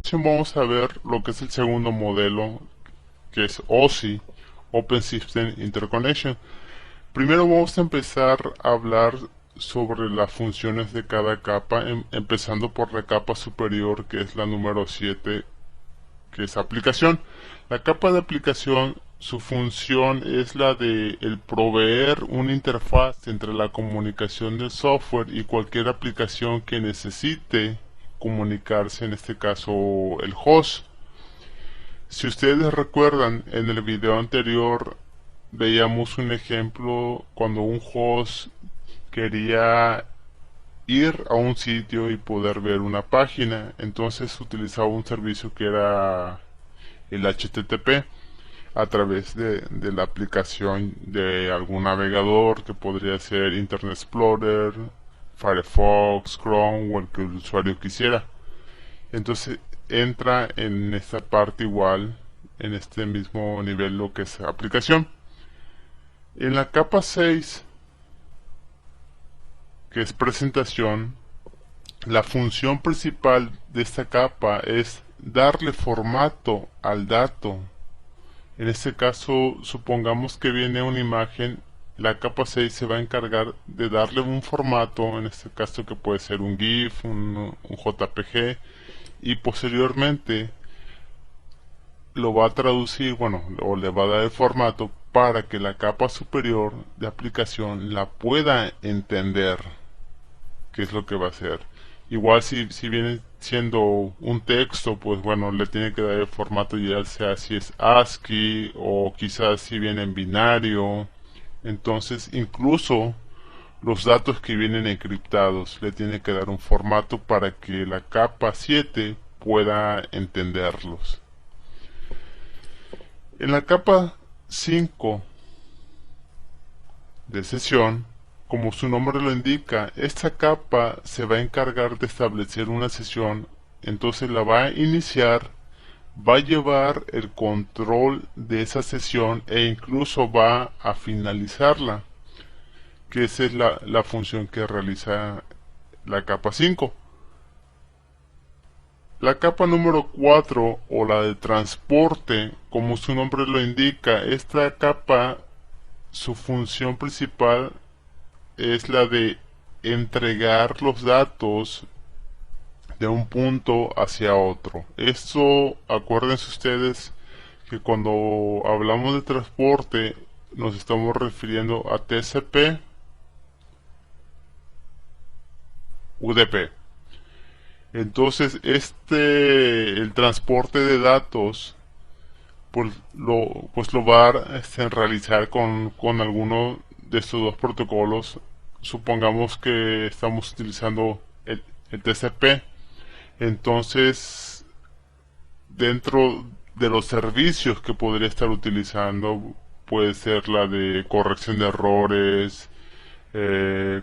continuación vamos a ver lo que es el segundo modelo, que es OSI, Open System Interconnection. Primero vamos a empezar a hablar sobre las funciones de cada capa, empezando por la capa superior, que es la número 7, que es aplicación. La capa de aplicación, su función es la de el proveer una interfaz entre la comunicación del software y cualquier aplicación que necesite comunicarse, en este caso el host. Si ustedes recuerdan, en el video anterior veíamos un ejemplo cuando un host quería ir a un sitio y poder ver una página, entonces utilizaba un servicio que era el HTTP a través de la aplicación de algún navegador, que podría ser Internet Explorer, Firefox, Chrome o el que el usuario quisiera. Entonces entra en esta parte igual, en este mismo nivel, lo que es aplicación. En la capa 6, que es presentación, la función principal de esta capa es darle formato al dato. En este caso, supongamos que viene una imagen, la capa 6 se va a encargar de darle un formato, en este caso que puede ser un GIF, un JPG, y posteriormente lo va a traducir, bueno, o le va a dar el formato para que la capa superior de aplicación la pueda entender qué es lo que va a hacer. Igual si viene siendo un texto, pues bueno, le tiene que dar el formato, ya sea si es ASCII o quizás si viene en binario. Entonces, incluso los datos que vienen encriptados le tiene que dar un formato para que la capa 7 pueda entenderlos. En la capa 5 de sesión, como su nombre lo indica, esta capa se va a encargar de establecer una sesión, entonces la va a iniciar, va a llevar el control de esa sesión e incluso va a finalizarla, que esa es la función que realiza la capa 5. La capa número 4, o la de transporte, como su nombre lo indica, esta capa, su función principal es la de entregar los datos de un punto hacia otro. Esto, acuérdense ustedes que cuando hablamos de transporte nos estamos refiriendo a TCP, UDP. Entonces, el transporte de datos, pues lo va a realizar con alguno de estos dos protocolos. Supongamos que estamos utilizando el TCP. Entonces, dentro de los servicios que podría estar utilizando, puede ser la de corrección de errores,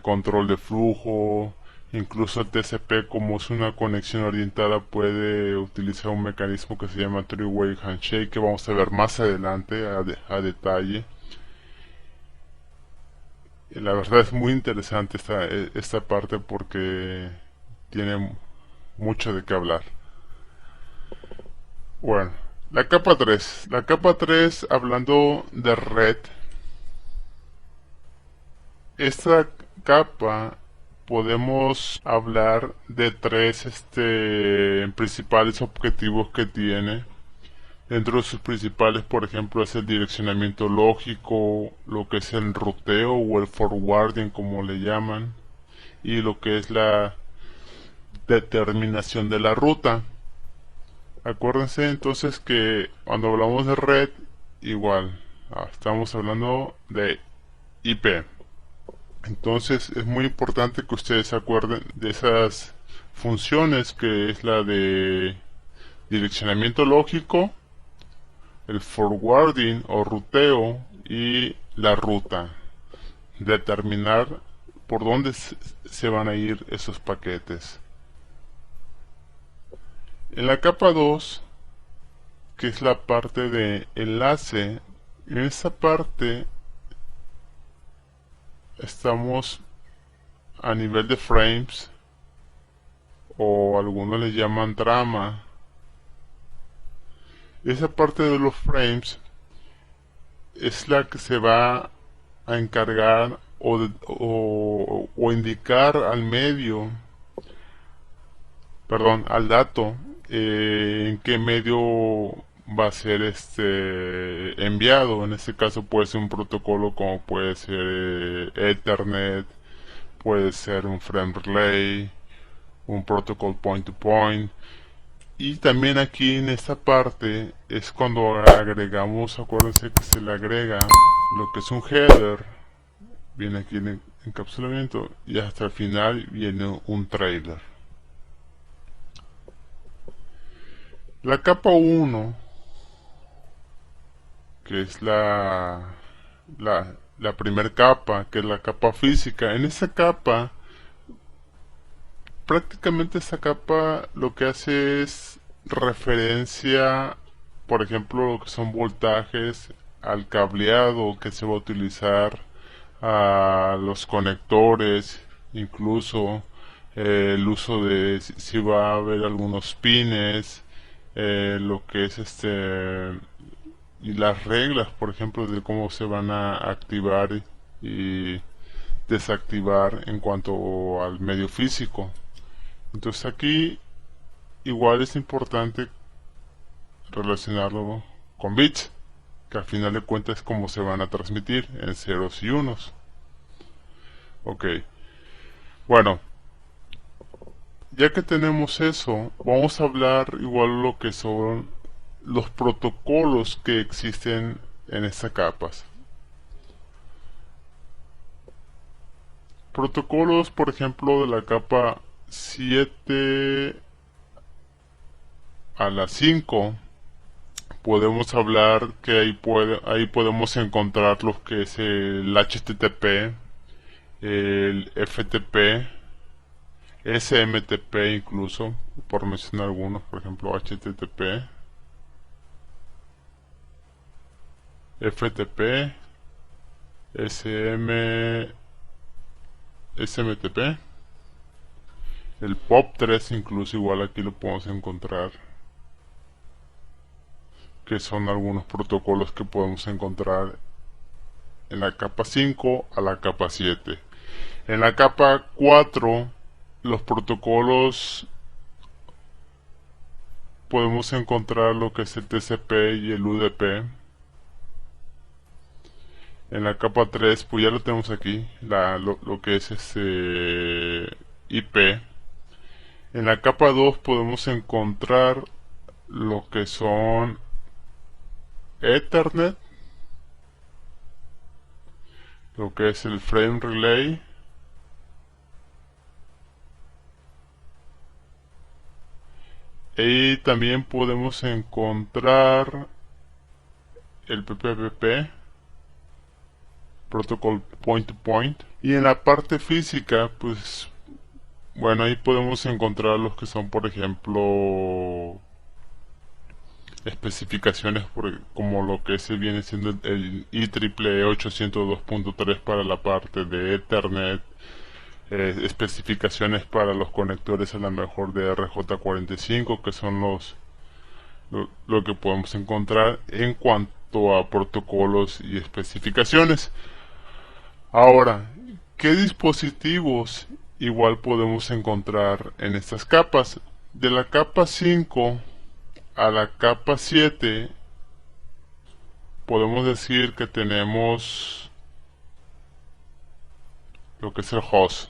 control de flujo, incluso el TCP, como es una conexión orientada, puede utilizar un mecanismo que se llama Three-Way Handshake, que vamos a ver más adelante a detalle. La verdad es muy interesante esta parte porque tiene mucho de qué hablar. Bueno, la capa 3. La capa 3, hablando de red, esta capa podemos hablar de tres principales objetivos que tiene. Dentro de sus principales, por ejemplo, es el direccionamiento lógico, lo que es el ruteo o el forwarding, como le llaman, y lo que es la determinación de la ruta. Acuérdense entonces que cuando hablamos de red, igual, estamos hablando de IP. Entonces es muy importante que ustedes se acuerden de esas funciones, que es la de direccionamiento lógico, el forwarding o ruteo y la ruta. Determinar por dónde se van a ir esos paquetes. En la capa 2, que es la parte de enlace, en esta parte estamos a nivel de frames, o algunos le llaman trama, Esa parte de los frames es la que se va a encargar o indicar al medio, perdón, al dato, en qué medio va a ser enviado. En este caso puede ser un protocolo como puede ser Ethernet, puede ser un frame relay, un protocol point to point. Y también aquí en esta parte es cuando agregamos, acuérdense que se le agrega lo que es un header, viene aquí en el encapsulamiento, y hasta el final viene un trailer. La capa 1, que es la primera capa, que es la capa física, en esa capa, prácticamente esta capa lo que hace es referencia, por ejemplo, lo que son voltajes al cableado que se va a utilizar, a los conectores, incluso el uso de si va a haber algunos pines, lo que es y las reglas, por ejemplo, de cómo se van a activar y desactivar en cuanto al medio físico. Entonces aquí igual es importante relacionarlo con bits, que al final de cuentas es como se van a transmitir en ceros y unos. Ok, bueno, ya que tenemos eso, vamos a hablar igual lo que son los protocolos que existen en estas capas. Protocolos, por ejemplo, de la capa 7 a la 5, podemos hablar que ahí podemos encontrar lo que es el HTTP, el FTP, SMTP incluso, por mencionar algunos, por ejemplo HTTP, FTP, SMTP, el POP3 incluso igual aquí lo podemos encontrar, que son algunos protocolos que podemos encontrar en la capa 5 a la capa 7. En la capa 4 los protocolos podemos encontrar lo que es el TCP y el UDP. En la capa 3 pues ya lo tenemos aquí, lo que es IP. En la capa 2 podemos encontrar lo que son Ethernet, lo que es el frame relay, y también podemos encontrar el PPPP, Protocol Point to Point. Y en la parte física, pues bueno, ahí podemos encontrar los que son, por ejemplo, especificaciones como lo que se viene siendo el IEEE 802.3 para la parte de Ethernet, especificaciones para los conectores a la mejor de RJ45, que son lo que podemos encontrar en cuanto a protocolos y especificaciones. Ahora, ¿qué dispositivos igual podemos encontrar en estas capas? De la capa 5 a la capa 7 podemos decir que tenemos lo que es el host.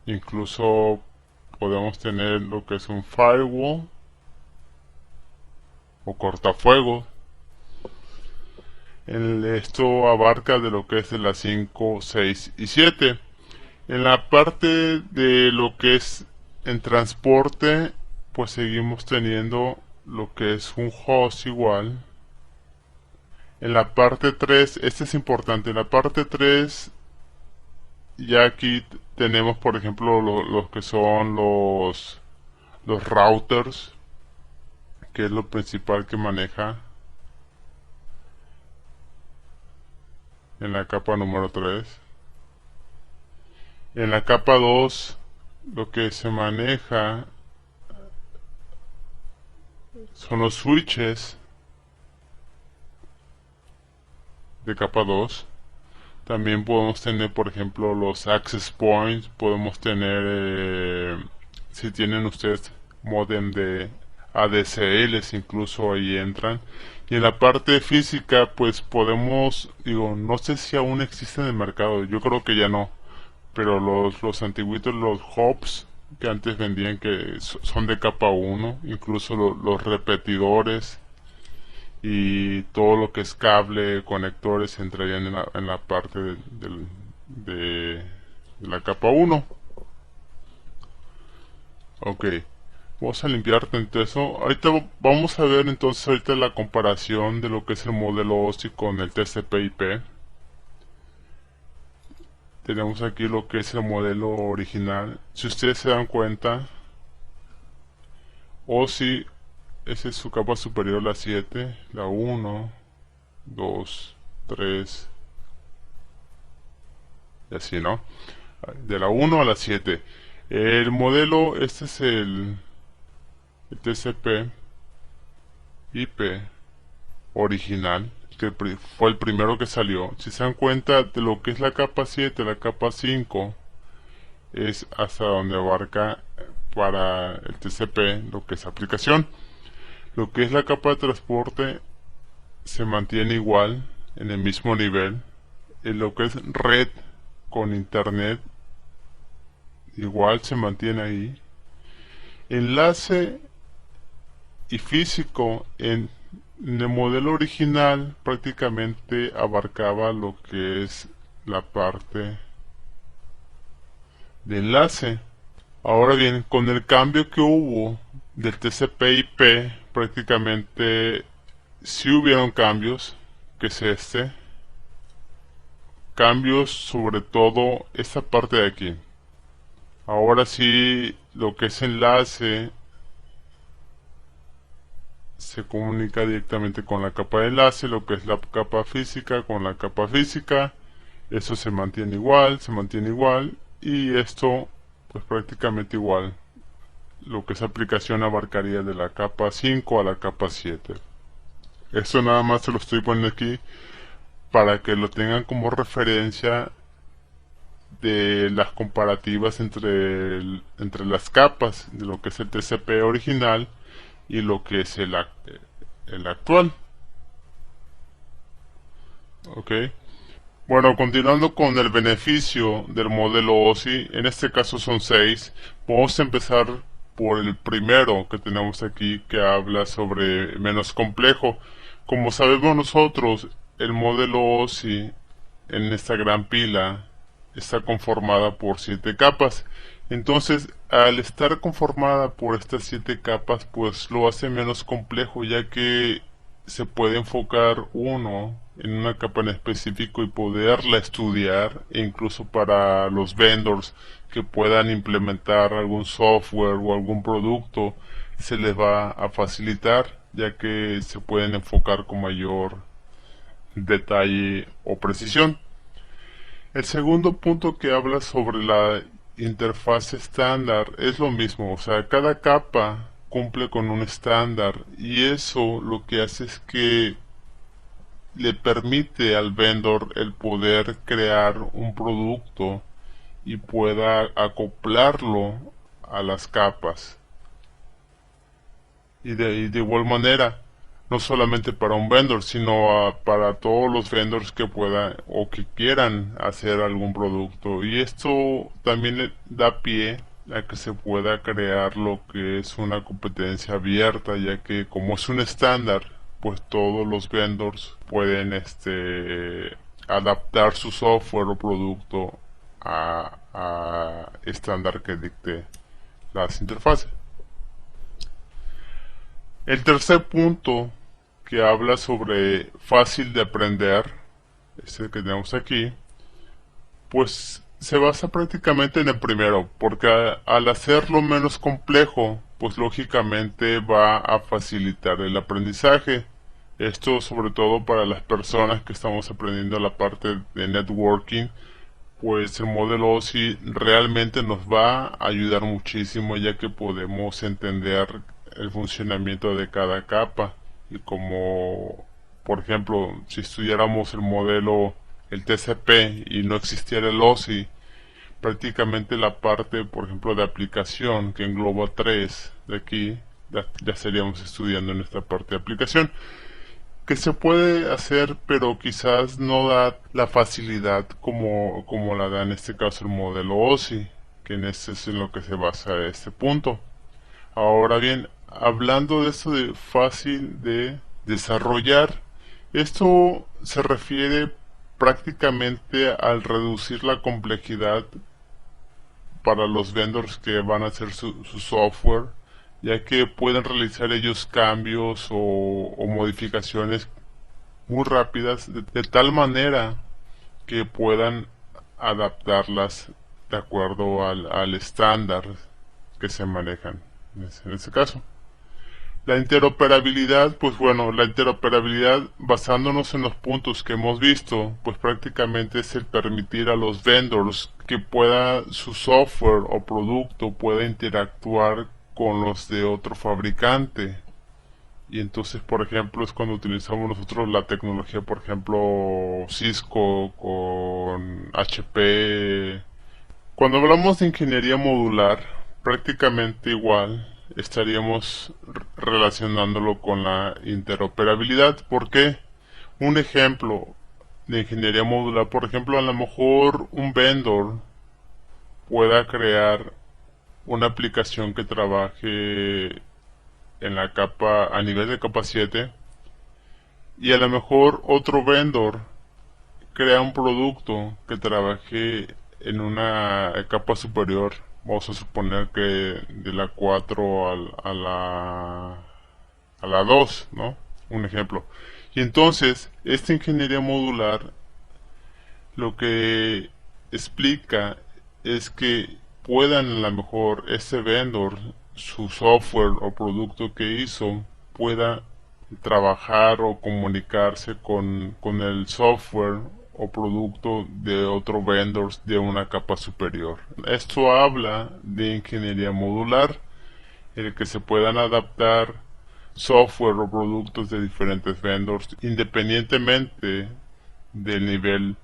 Incluso podemos tener lo que es un firewall o cortafuegos. Esto abarca de lo que es de las 5, 6 y 7. En la parte de lo que es en transporte, pues seguimos teniendo lo que es un host igual. En la parte 3, este es importante, en la parte 3 ya aquí tenemos por ejemplo los que son los routers, que es lo principal que maneja en la capa número 3. En la capa 2 lo que se maneja son los switches, de capa 2. También podemos tener, por ejemplo, los access points. Podemos tener, si tienen ustedes modem de ADSLs, incluso ahí entran. Y en la parte física, pues podemos, digo, no sé si aún existe en el mercado, yo creo que ya no, pero los antiguitos, los hubs que antes vendían, que son de capa 1, incluso los repetidores y todo lo que es cable, conectores, entrarían en la parte de la capa 1. Ok, vamos a limpiar tanto eso. Ahorita vamos a ver entonces ahorita la comparación de lo que es el modelo OSI con el TCP/IP. Tenemos aquí lo que es el modelo original. Si ustedes se dan cuenta, OSI, esa es su capa superior, la 7, la 1, 2, 3, y así, ¿no? De la 1 a la 7. El modelo, este es el TCP/IP original, que fue el primero que salió. Si se dan cuenta de lo que es la capa 7, la capa 5, es hasta donde abarca para el TCP lo que es aplicación. Lo que es la capa de transporte se mantiene igual, en el mismo nivel. En lo que es red con internet, igual se mantiene ahí. Enlace y físico, en el modelo original prácticamente abarcaba lo que es la parte de enlace. Ahora bien, con el cambio que hubo del TCP/IP, prácticamente sí hubieron cambios, que es cambios sobre todo esta parte de aquí. Ahora sí, lo que es enlace se comunica directamente con la capa de enlace, lo que es la capa física con la capa física. Eso se mantiene igual, y esto pues prácticamente igual. Lo que es aplicación abarcaría de la capa 5 a la capa 7. Esto nada más se lo estoy poniendo aquí para que lo tengan como referencia de las comparativas entre las capas de lo que es el TCP original y lo que es el actual. Ok. Bueno, continuando con el beneficio del modelo OSI, en este caso son 6. Vamos a empezar por el primero que tenemos aquí, que habla sobre menos complejo. Como sabemos nosotros, el modelo OSI en esta gran pila está conformada por 7 capas. Entonces, al estar conformada por estas 7 capas, pues lo hace menos complejo, ya que se puede enfocar uno en una capa en específico y poderla estudiar, e incluso para los vendors que puedan implementar algún software o algún producto, se les va a facilitar, ya que se pueden enfocar con mayor detalle o precisión. El segundo punto que habla sobre la interfaz estándar es lo mismo, o sea, cada capa cumple con un estándar, y eso lo que hace es que le permite al vendor el poder crear un producto y pueda acoplarlo a las capas. Y de igual manera, no solamente para un vendor, sino para todos los vendors que puedan o que quieran hacer algún producto. Y esto también le da pie a que se pueda crear lo que es una competencia abierta, ya que como es un estándar, pues todos los vendors pueden adaptar su software o producto a estándar que dicte las interfaces. El tercer punto que habla sobre fácil de aprender, este que tenemos aquí, pues se basa prácticamente en el primero, porque al hacerlo menos complejo, pues lógicamente va a facilitar el aprendizaje. Esto sobre todo para las personas que estamos aprendiendo la parte de networking, pues el modelo OSI realmente nos va a ayudar muchísimo, ya que podemos entender el funcionamiento de cada capa y cómo Por ejemplo, si estudiáramos el modelo, el TCP y no existiera el OSI, prácticamente la parte, por ejemplo, de aplicación que engloba tres de aquí, ya estaríamos estudiando en esta parte de aplicación, que se puede hacer, pero quizás no da la facilidad como la da en este caso el modelo OSI, que en este es en lo que se basa este punto. Ahora bien, hablando de esto de fácil de desarrollar, esto se refiere prácticamente al reducir la complejidad para los vendors que van a hacer su software, ya que pueden realizar ellos cambios o modificaciones muy rápidas de tal manera que puedan adaptarlas de acuerdo al estándar que se manejan en ese caso. La interoperabilidad, pues bueno, la interoperabilidad basándonos en los puntos que hemos visto, pues prácticamente es el permitir a los vendors que pueda su software o producto pueda interactuar con los de otro fabricante. Y entonces, por ejemplo, es cuando utilizamos nosotros la tecnología, por ejemplo, Cisco con HP. Cuando hablamos de ingeniería modular, prácticamente igual estaríamos relacionándolo con la interoperabilidad. ¿Por qué? Un ejemplo de ingeniería modular, por ejemplo, a lo mejor un vendor pueda crear una aplicación que trabaje en la capa, a nivel de capa 7, y a lo mejor otro vendor crea un producto que trabaje en una capa superior. Vamos a suponer que de la 4 a la 2, ¿no? Un ejemplo. Y entonces, esta ingeniería modular lo que explica es que puedan a lo mejor ese vendor, su software o producto que hizo, pueda trabajar o comunicarse con el software o producto de otro vendor de una capa superior. Esto habla de ingeniería modular, en el que se puedan adaptar software o productos de diferentes vendors independientemente del nivel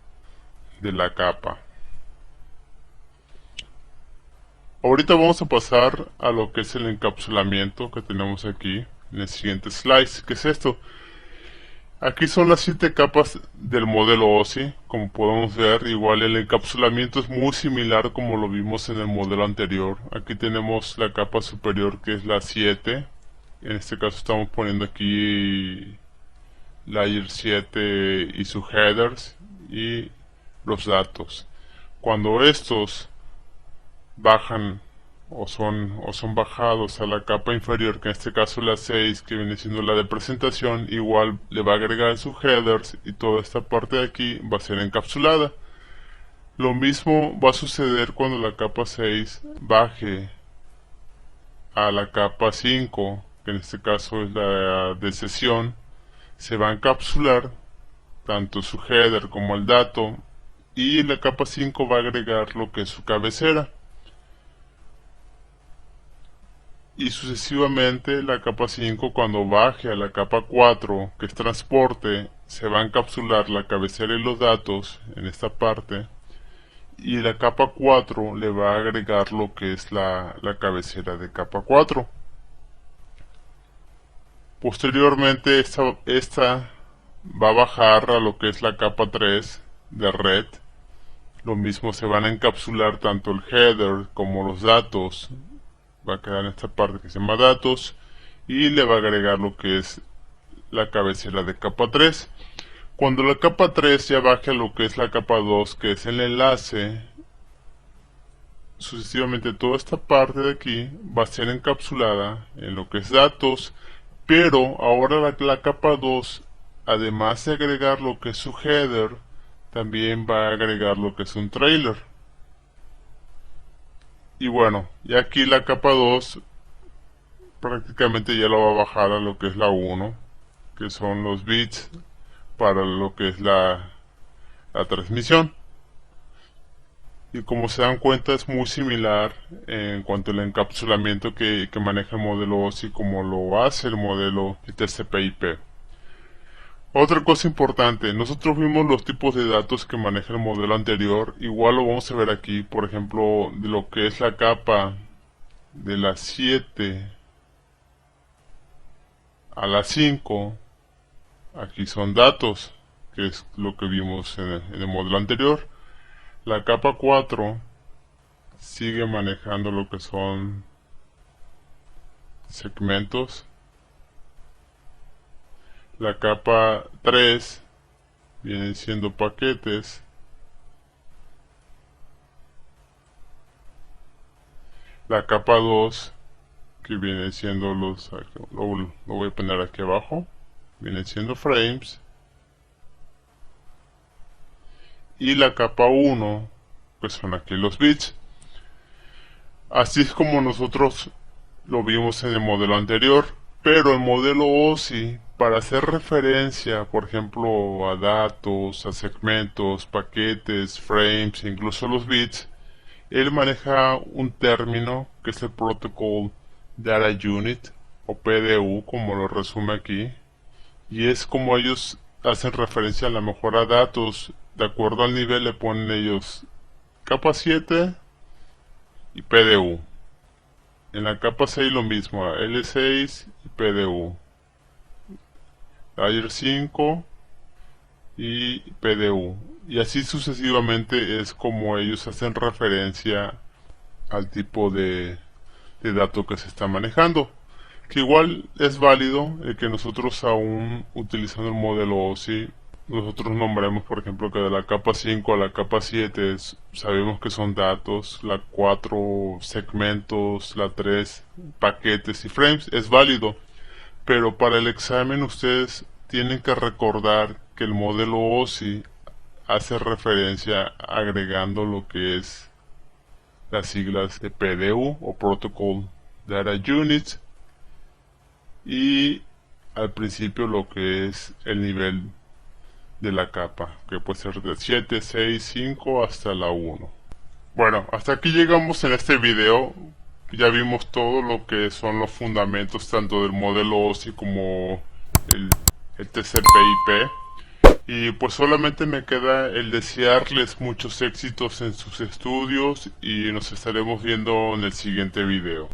de la capa. Ahorita vamos a pasar a lo que es el encapsulamiento que tenemos aquí en el siguiente slide. ¿Qué es esto? Aquí son las 7 capas del modelo OSI. Como podemos ver, igual el encapsulamiento es muy similar como lo vimos en el modelo anterior. Aquí tenemos la capa superior, que es la 7. En este caso estamos poniendo aquí layer 7 y sus headers y los datos. Cuando estos bajan o son bajados a la capa inferior, que en este caso la 6, que viene siendo la de presentación, igual le va a agregar sus headers y toda esta parte de aquí va a ser encapsulada. Lo mismo va a suceder cuando la capa 6 baje a la capa 5, que en este caso es la de sesión. Se va a encapsular tanto su header como el dato, y la capa 5 va a agregar lo que es su cabecera. Y sucesivamente la capa 5, cuando baje a la capa 4, que es transporte, se va a encapsular la cabecera y los datos en esta parte, y la capa 4 le va a agregar lo que es la cabecera de capa 4. Posteriormente esta va a bajar a lo que es la capa 3 de red. Lo mismo, se van a encapsular tanto el header como los datos. Va a quedar en esta parte que se llama datos, y le va a agregar lo que es la cabecera de capa 3. Cuando la capa 3 ya baje a lo que es la capa 2, que es el enlace, sucesivamente toda esta parte de aquí va a ser encapsulada en lo que es datos, pero ahora la capa 2, además de agregar lo que es su header, también va a agregar lo que es un trailer. Y bueno, y aquí la capa 2 prácticamente ya lo va a bajar a lo que es la 1, que son los bits para lo que es la transmisión. Y como se dan cuenta, es muy similar en cuanto al encapsulamiento que maneja el modelo OSI como lo hace el modelo TCP/IP. Otra cosa importante, nosotros vimos los tipos de datos que maneja el modelo anterior, igual lo vamos a ver aquí, por ejemplo, de lo que es la capa de las 7 a las 5, aquí son datos, que es lo que vimos en el modelo anterior. La capa 4 sigue manejando lo que son segmentos. La capa 3 vienen siendo paquetes. La capa 2, que viene siendo lo voy a poner aquí abajo, vienen siendo frames. Y la capa 1, pues son aquí los bits. Así es como nosotros lo vimos en el modelo anterior, pero el modelo OSI, para hacer referencia, por ejemplo, a datos, a segmentos, paquetes, frames, incluso los bits, él maneja un término que es el Protocol Data Unit, o PDU, como lo resume aquí, y es como ellos hacen referencia a la mejor a datos. De acuerdo al nivel le ponen ellos capa 7 y PDU. En la capa 6 lo mismo, L6 y PDU. Layer 5 y PDU. Y así sucesivamente es como ellos hacen referencia al tipo de dato que se está manejando. Que igual es válido el que nosotros aún utilizando el modelo OSI, nosotros nombremos por ejemplo que de la capa 5 a la capa 7 sabemos que son datos, la 4 segmentos, la 3 paquetes y frames, es válido, pero para el examen ustedes tienen que recordar que el modelo OSI hace referencia agregando lo que es las siglas de PDU o Protocol Data Units, y al principio lo que es el nivel de la capa, que puede ser de 7, 6, 5 hasta la 1. Bueno, hasta aquí llegamos en este video. Ya vimos todo lo que son los fundamentos tanto del modelo OSI como el TCP/IP. Y pues solamente me queda el desearles muchos éxitos en sus estudios y nos estaremos viendo en el siguiente video.